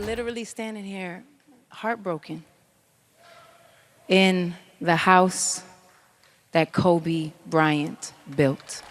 literally standing here heartbroken in the house that Kobe Bryant built.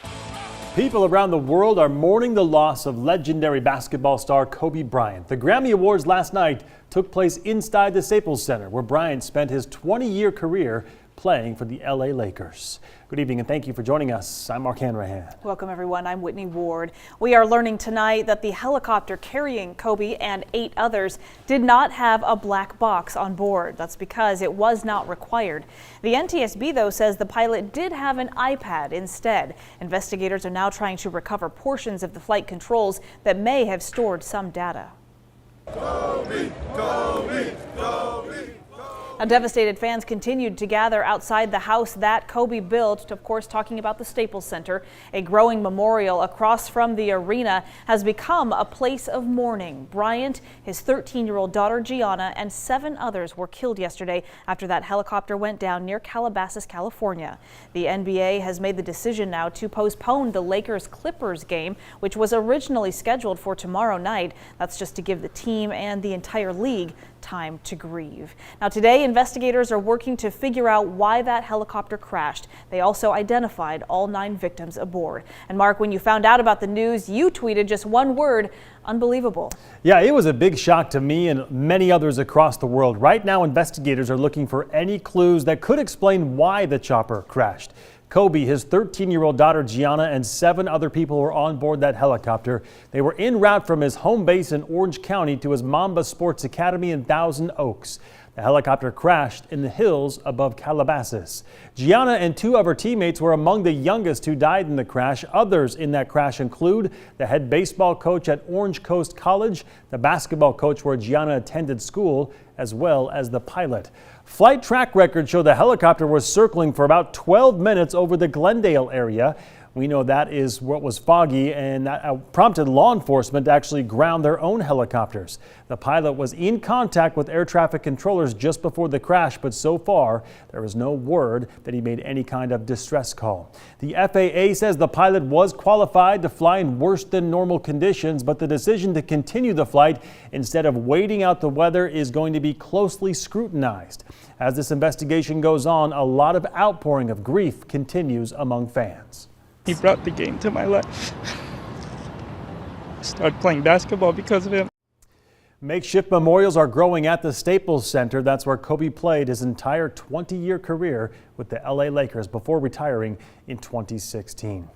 People around the world are mourning the loss of legendary basketball star Kobe Bryant. The Grammy Awards last night took place inside the Staples Center, where Bryant spent his 20-year career playing for the LA Lakers. Good evening and thank you for joining us. I'm Mark Hanrahan. Welcome everyone. I'm Whitney Ward. We are learning tonight that the helicopter carrying Kobe and 8 others did not have a black box on board. That's because it was not required. The NTSB though says the pilot did have an iPad instead. Investigators are now trying to recover portions of the flight controls that may have stored some data. Kobe, Kobe, Kobe. Now, devastated fans continued to gather outside the house that Kobe built, of course talking about the Staples Center. A growing memorial across from the arena has become a place of mourning. Bryant, his 13-year-old daughter Gianna, and 7 others were killed yesterday after that helicopter went down near Calabasas, California. The NBA has made the decision now to postpone the Lakers-Clippers game, which was originally scheduled for tomorrow night. That's just to give the team and the entire league time to grieve. Now today, investigators are working to figure out why that helicopter crashed. They also identified all 9 victims aboard. And Mark, when you found out about the news, you tweeted just one word: unbelievable. Yeah, it was a big shock to me and many others across the world. Right now, investigators are looking for any clues that could explain why the chopper crashed. Kobe, his 13-year-old daughter Gianna, and 7 other people were on board that helicopter. They were en route from his home base in Orange County to his Mamba Sports Academy in Thousand Oaks. The helicopter crashed in the hills above Calabasas. Gianna and 2 of her teammates were among the youngest who died in the crash. Others in that crash include the head baseball coach at Orange Coast College, the basketball coach where Gianna attended school, as well as the pilot. Flight track records show the helicopter was circling for about 12 minutes over the Glendale area. We know that is what was foggy, and that prompted law enforcement to actually ground their own helicopters. The pilot was in contact with air traffic controllers just before the crash, but so far there is no word that he made any kind of distress call. The FAA says the pilot was qualified to fly in worse than normal conditions, but the decision to continue the flight instead of waiting out the weather is going to be closely scrutinized. As this investigation goes on, a lot of outpouring of grief continues among fans. He brought the game to my life. I started playing basketball because of him. Makeshift memorials are growing at the Staples Center. That's where Kobe played his entire 20-year career with the LA Lakers before retiring in 2016.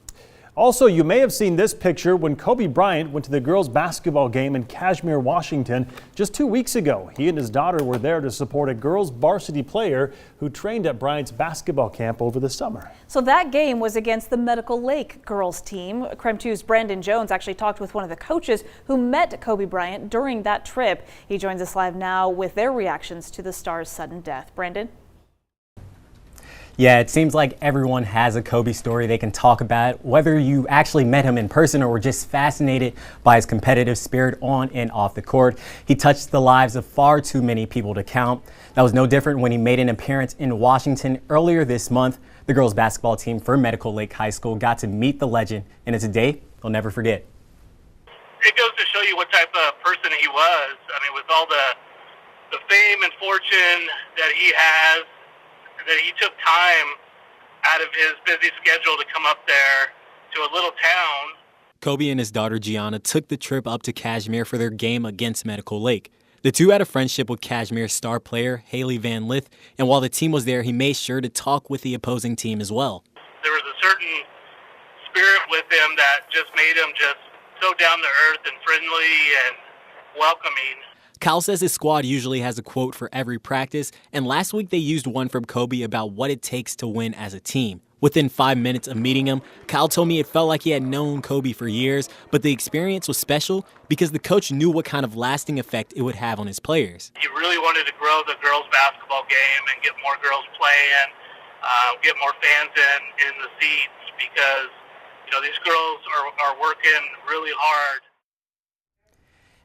Also, you may have seen this picture when Kobe Bryant went to the girls' basketball game in Kashmir, Washington just 2 weeks ago. He and his daughter were there to support a girls' varsity player who trained at Bryant's basketball camp over the summer. So that game was against the Medical Lake girls team. KREM 2's Brandon Jones actually talked with one of the coaches who met Kobe Bryant during that trip. He joins us live now with their reactions to the star's sudden death. Brandon? Yeah, it seems like everyone has a Kobe story they can talk about, whether you actually met him in person or were just fascinated by his competitive spirit on and off the court. He touched the lives of far too many people to count. That was no different when he made an appearance in Washington earlier this month. The girls basketball team for Medical Lake High School got to meet the legend, and it's a day they'll never forget. It goes to show you what type of person he was. I mean, with all the fame and fortune that he has, that he took time out of his busy schedule to come up there to a little town. Kobe and his daughter Gianna took the trip up to Kashmir for their game against Medical Lake. The two had a friendship with Kashmir's star player, Haley Van Lith, and while the team was there, he made sure to talk with the opposing team as well. There was a certain spirit with him that just made him just so down to earth and friendly and welcoming. Kyle says his squad usually has a quote for every practice, and last week they used one from Kobe about what it takes to win as a team. Within 5 minutes of meeting him, Kyle told me it felt like he had known Kobe for years, but the experience was special because the coach knew what kind of lasting effect it would have on his players. He really wanted to grow the girls' basketball game and get more girls playing, get more fans in the seats because, you know, these girls are working really hard.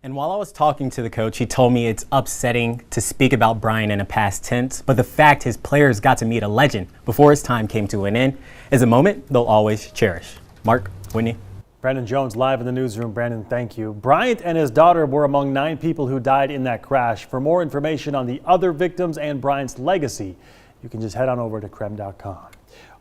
And while I was talking to the coach, he told me it's upsetting to speak about Bryant in a past tense, but the fact his players got to meet a legend before his time came to an end is a moment they'll always cherish. Mark, Whitney. Brandon Jones live in the newsroom. Brandon, thank you. Bryant and his daughter were among 9 people who died in that crash. For more information on the other victims and Bryant's legacy, you can just head on over to KREM.com.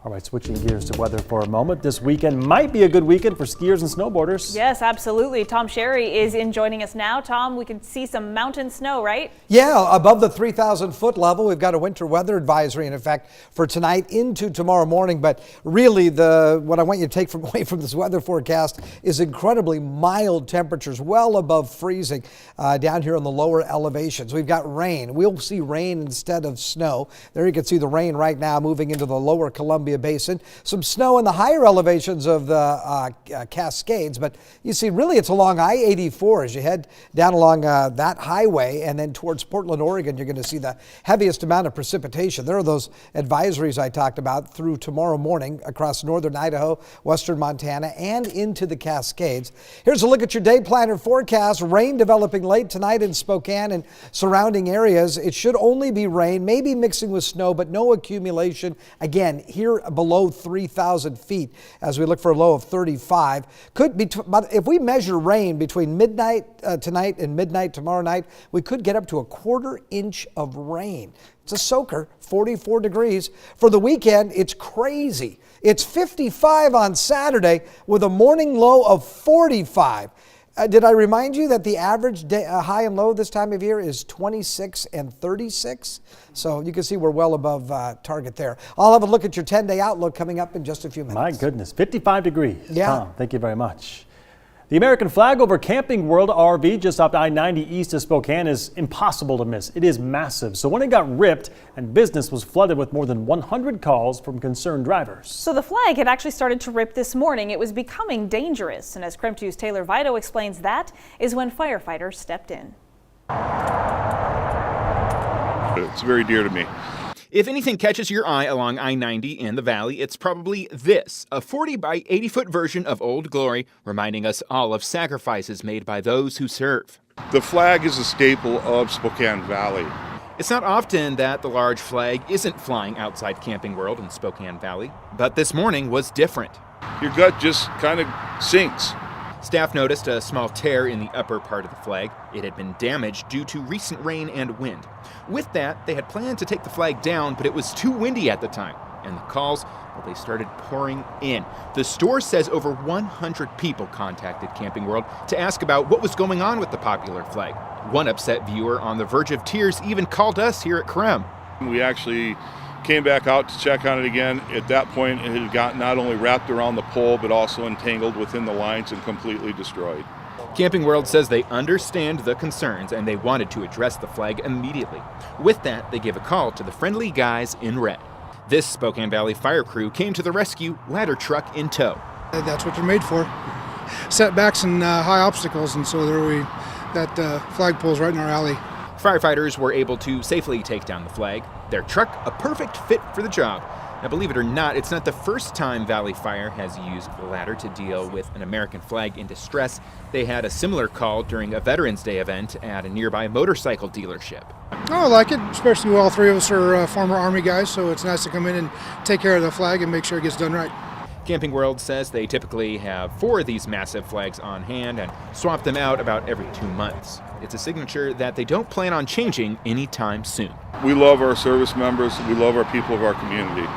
All right, switching gears to weather for a moment. This weekend might be a good weekend for skiers and snowboarders. Yes, absolutely. Tom Sherry is joining us now. Tom, we can see some mountain snow, right? Yeah, above the 3,000-foot level. We've got a winter weather advisory in effect for tonight into tomorrow morning. But really, what I want you to take away from this weather forecast is incredibly mild temperatures, well above freezing down here on the lower elevations. We've got rain. We'll see rain instead of snow. There you can see the rain right now moving into the lower Columbia Basin. Some snow in the higher elevations of the Cascades, but you see really it's along I-84 as you head down along that highway and then towards Portland, Oregon. You're going to see the heaviest amount of precipitation. There are those advisories I talked about through tomorrow morning across northern Idaho, western Montana, and into the Cascades. Here's a look at your day planner forecast. Rain developing late tonight in Spokane and surrounding areas. It should only be rain, maybe mixing with snow, but no accumulation. Again, here below 3,000 feet as we look for a low of 35. Could be, but if we measure rain between midnight tonight and midnight tomorrow night, we could get up to a 1/4 inch of rain. It's a soaker, 44 degrees. For the weekend, it's crazy. It's 55 on Saturday with a morning low of 45. Did I remind you that the average day, high and low this time of year is 26 and 36? So you can see we're well above target there. I'll have a look at your 10-day outlook coming up in just a few minutes. My goodness, 55 degrees. Yeah. Tom, thank you very much. The American flag over Camping World RV just off I-90 east of Spokane is impossible to miss. It is massive. So when it got ripped and business was flooded with more than 100 calls from concerned drivers. So the flag had actually started to rip this morning. It was becoming dangerous. And as KREM 2's Taylor Vito explains, that is when firefighters stepped in. It's very dear to me. If anything catches your eye along I-90 in the valley, it's probably this, a 40 by 80 foot version of Old Glory, reminding us all of sacrifices made by those who serve. The flag is a staple of Spokane Valley. It's not often that the large flag isn't flying outside Camping World in Spokane Valley, but this morning was different. Your gut just kind of sinks. Staff noticed a small tear in the upper part of the flag. It had been damaged due to recent rain and wind. With that, they had planned to take the flag down, but it was too windy at the time. And the calls, well, they started pouring in. The store says over 100 people contacted Camping World to ask about what was going on with the popular flag. One upset viewer on the verge of tears even called us here at KREM. We actually came back out to check on it again. At that point, it had got not only wrapped around the pole, but also entangled within the lines and completely destroyed. Camping World says they understand the concerns and they wanted to address the flag immediately. With that, they gave a call to the friendly guys in red. This Spokane Valley fire crew came to the rescue, ladder truck in tow. That's what they're made for. Setbacks and high obstacles, and so that flagpole's right in our alley. Firefighters were able to safely take down the flag. Their truck, a perfect fit for the job. Now, believe it or not, it's not the first time Valley Fire has used the ladder to deal with an American flag in distress. They had a similar call during a Veterans Day event at a nearby motorcycle dealership. Oh, I like it, especially all three of us are former Army guys, so it's nice to come in and take care of the flag and make sure it gets done right. Camping World says they typically have 4 of these massive flags on hand and swap them out about every 2 months. It's a signature that they don't plan on changing anytime soon. We love our service members. We love our people of our community.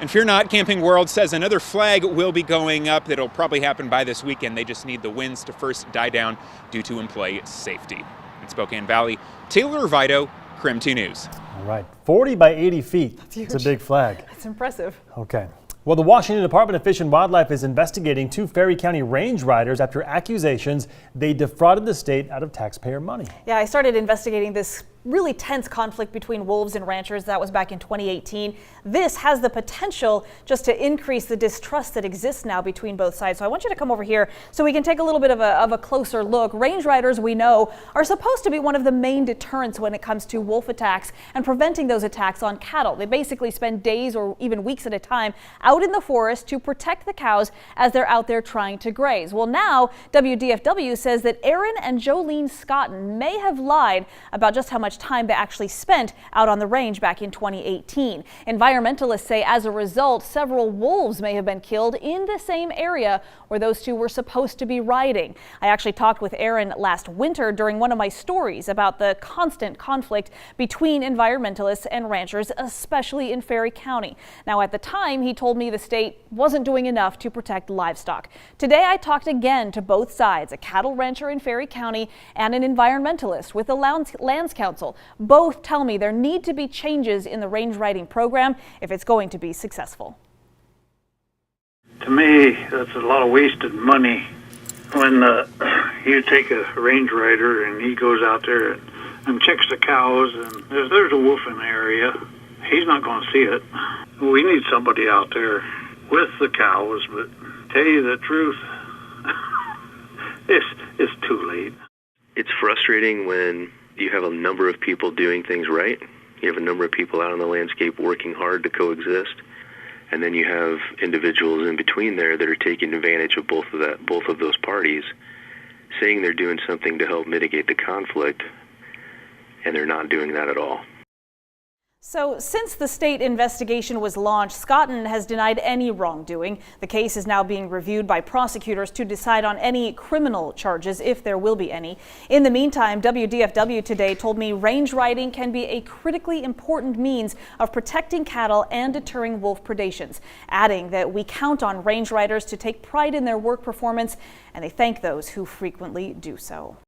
And fear not, Camping World says another flag will be going up. That'll probably happen by this weekend. They just need the winds to first die down due to employee safety. In Spokane Valley, Taylor Vito, KREM 2 News. All right, 40 by 80 feet. It's a big flag. That's impressive. Okay. Well, the Washington Department of Fish and Wildlife is investigating 2 Ferry County range riders after accusations they defrauded the state out of taxpayer money. Yeah, I started investigating this really tense conflict between wolves and ranchers. That was back in 2018. This has the potential just to increase the distrust that exists now between both sides. So I want you to come over here so we can take a little bit of a closer look. Range riders, we know, are supposed to be one of the main deterrents when it comes to wolf attacks and preventing those attacks on cattle. They basically spend days or even weeks at a time out in the forest to protect the cows as they're out there trying to graze. Well, now WDFW says that Aaron and Jolene Scotton may have lied about just how much much time they actually spent out on the range back in 2018. Environmentalists say as a result, several wolves may have been killed in the same area where those two were supposed to be riding. I actually talked with Aaron last winter during one of my stories about the constant conflict between environmentalists and ranchers, especially in Ferry County. Now, at the time, he told me the state wasn't doing enough to protect livestock. Today, I talked again to both sides, a cattle rancher in Ferry County and an environmentalist with the Lands Council. Both tell me there need to be changes in the range riding program if it's going to be successful. To me, that's a lot of wasted money when you take a range rider and he goes out there and checks the cows, and if there's a wolf in the area, he's not going to see it. We need somebody out there with the cows, but tell you the truth, it's too late. It's frustrating when you have a number of people doing things right. You have a number of people out on the landscape working hard to coexist. And then you have individuals in between there that are taking advantage of both of those parties, saying they're doing something to help mitigate the conflict, and they're not doing that at all. So since the state investigation was launched, Scotton has denied any wrongdoing. The case is now being reviewed by prosecutors to decide on any criminal charges, if there will be any. In the meantime, WDFW today told me range riding can be a critically important means of protecting cattle and deterring wolf predations, adding that we count on range riders to take pride in their work performance, and they thank those who frequently do so.